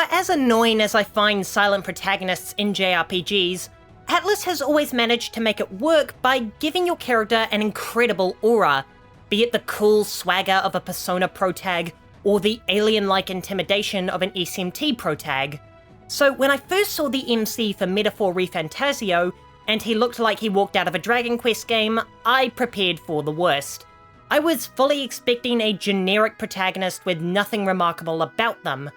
as annoying as I find silent protagonists in JRPGs, Atlus has always managed to make it work by giving your character an incredible aura, be it the cool swagger of a Persona protag, or the alien-like intimidation of an SMT protag. So when I first saw the MC for Metaphor Refantazio, and he looked like he walked out of a Dragon Quest game, I prepared for the worst. I was fully expecting a generic protagonist with nothing remarkable about them.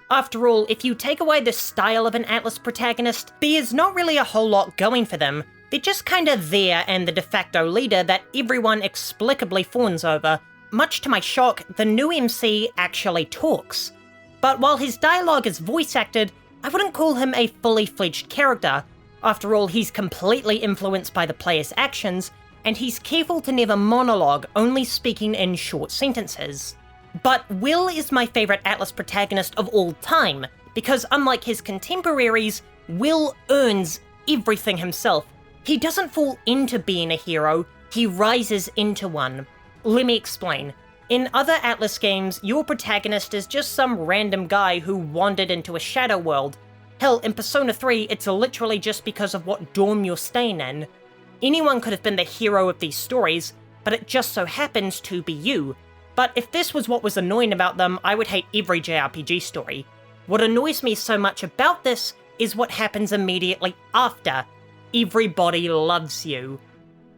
After all, if you take away the style of an Atlus protagonist, there's not really a whole lot going for them. They're just kinda there and the de facto leader that everyone explicably fawns over. Much to my shock, the new MC actually talks. But while his dialogue is voice acted, I wouldn't call him a fully fledged character. After all, he's completely influenced by the player's actions, and he's careful to never monologue, only speaking in short sentences. But Will is my favourite Atlus protagonist of all time, because unlike his contemporaries, Will earns everything himself. He doesn't fall into being a hero, he rises into one. Let me explain. In other Atlus games, your protagonist is just some random guy who wandered into a shadow world. Hell, in Persona 3, it's literally just because of what dorm you're staying in. Anyone could have been the hero of these stories, but it just so happens to be you. But if this was what was annoying about them, I would hate every JRPG story. What annoys me so much about this is what happens immediately after. Everybody loves you.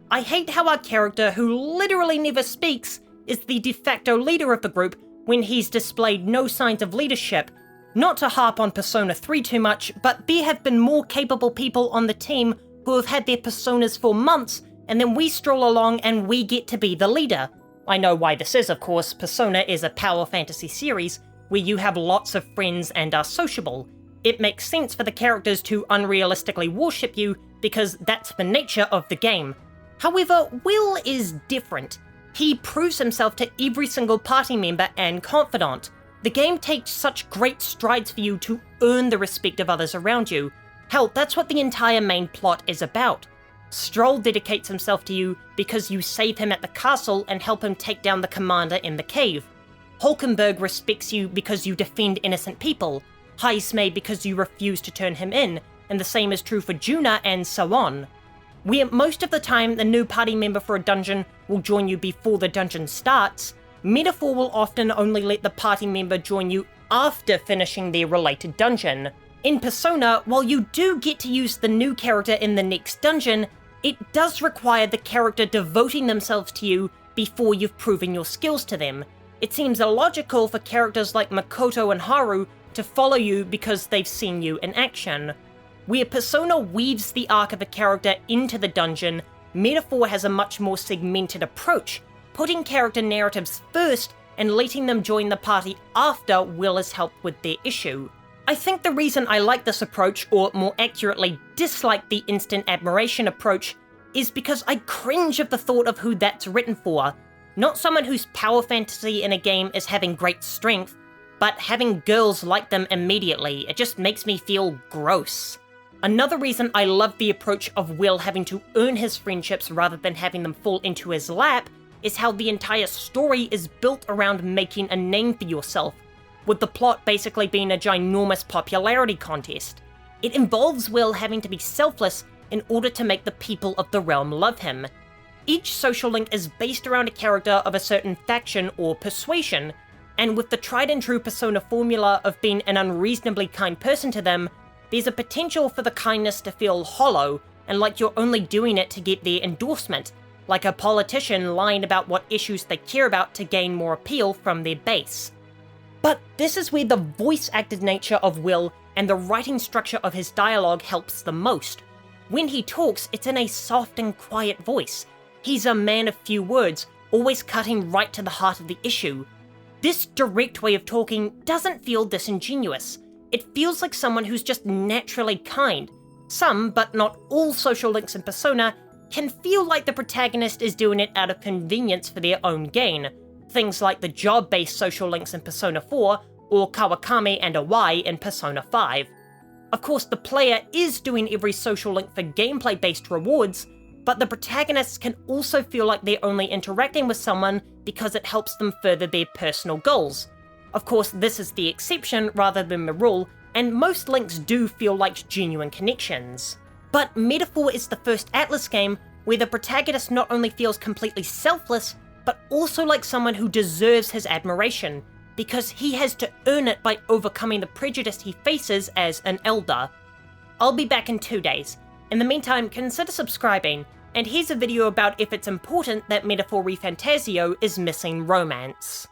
I hate how our character, who literally never speaks, is the de facto leader of the group when he's displayed no signs of leadership. Not to harp on Persona 3 too much, but there have been more capable people on the team who have had their personas for months, and then we stroll along and we get to be the leader. I know why this is, of course. Persona is a power fantasy series where you have lots of friends and are sociable. It makes sense for the characters to unrealistically worship you because that's the nature of the game. However, Will is different. He proves himself to every single party member and confidant. The game takes such great strides for you to earn the respect of others around you. Hell, that's what the entire main plot is about. Stroll dedicates himself to you because you save him at the castle and help him take down the commander in the cave. Hulkenberg respects you because you defend innocent people, Heismay because you refuse to turn him in, and the same is true for Juna and so on. Where most of the time the new party member for a dungeon will join you before the dungeon starts, Metaphor will often only let the party member join you after finishing their related dungeon. In Persona, while you do get to use the new character in the next dungeon, it does require the character devoting themselves to you before you've proven your skills to them. It seems illogical for characters like Makoto and Haru to follow you because they've seen you in action. Where Persona weaves the arc of a character into the dungeon, Metaphor has a much more segmented approach, putting character narratives first and letting them join the party after Will has helped with their issue. I think the reason I like this approach, or more accurately dislike the instant admiration approach, is because I cringe at the thought of who that's written for. Not someone whose power fantasy in a game is having great strength, but having girls like them immediately. It just makes me feel gross. Another reason I love the approach of Will having to earn his friendships rather than having them fall into his lap is how the entire story is built around making a name for yourself, with the plot basically being a ginormous popularity contest. It involves Will having to be selfless in order to make the people of the realm love him. Each social link is based around a character of a certain faction or persuasion, and with the tried and true Persona formula of being an unreasonably kind person to them, there's a potential for the kindness to feel hollow and like you're only doing it to get their endorsement, like a politician lying about what issues they care about to gain more appeal from their base. But this is where the voice-acted nature of Will and the writing structure of his dialogue helps the most. When he talks, it's in a soft and quiet voice. He's a man of few words, always cutting right to the heart of the issue. This direct way of talking doesn't feel disingenuous. It feels like someone who's just naturally kind. Some, but not all social links in Persona can feel like the protagonist is doing it out of convenience for their own gain. Things like the job-based social links in Persona 4, or Kawakami and Awai in Persona 5. Of course, the player is doing every social link for gameplay-based rewards, but the protagonists can also feel like they're only interacting with someone because it helps them further their personal goals. Of course, this is the exception rather than the rule, and most links do feel like genuine connections. But Metaphor is the first Atlus game where the protagonist not only feels completely selfless, but also like someone who deserves his admiration, because he has to earn it by overcoming the prejudice he faces as an elder. I'll be back in 2 days. In the meantime, consider subscribing, and here's a video about if it's important that Metaphor Refantazio is missing romance.